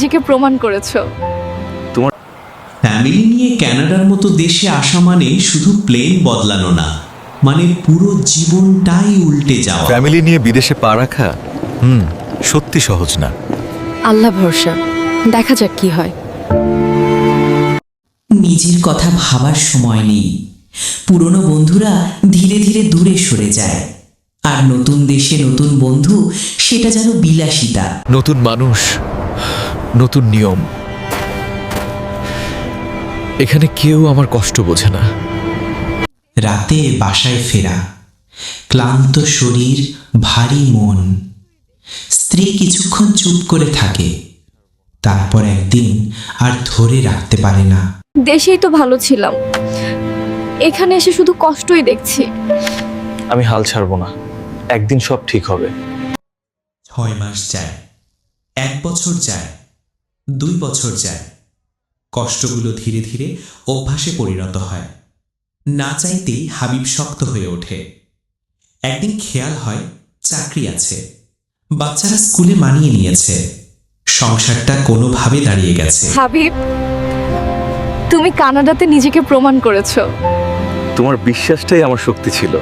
নিজেকে প্রমাণ করেছো। তোমার ফ্যামিলি নিয়ে কানাডার মতো দেশে আসা মানে শুধু প্লেন বদলানো না, মানে পুরো জীবনটাই উল্টে যাওয়া। ফ্যামিলি নিয়ে বিদেশে পা রাখা সত্যি সহজ না। আল্লাহ ভরসা, দেখা যাক কি হয়। নিজের কথা ভাবার সময় নেই। পুরনো বন্ধুরা ধীরে ধীরে দূরে সরে যায়, আর নতুন দেশে নতুন বন্ধু, সেটা যেন বিলাসিতা। নতুন মানুষ, নতুন নিয়ম। এখানে কেউ আমার কষ্ট বোঝে না। রাতে বাসায় ফেরা, ক্লান্ত শরীর, ভারী মন। স্ত্রী কিছুক্ষণ চুপ করে থাকে, তারপর একদিন আর ধরে রাখতে পারে না। দেশেই তো ভালো ছিলাম, এখানে এসে শুধু কষ্টই দেখছি। আমি হাল ছাড়বো না, একদিন সব ঠিক হবে। 6 মাস যায়, 1 বছর যায়, 2 বছর যায়। কষ্টগুলো ধীরে ধীরে অভ্যাসে পরিণত হয়। না চাইতেই হাবিব শক্ত হয়ে ওঠে। একদিন খেয়াল হয় চাকরি আছে, বাচ্চারা স্কুলে মানিয়ে নিয়েছে, সংসারটা কোনোভাবে দাঁড়িয়ে গেছে। হাবিব, তুমি কানাডাতে নিজেকে প্রমাণ করেছো। তোমার বিশ্বাসটাই আমার শক্তি ছিল।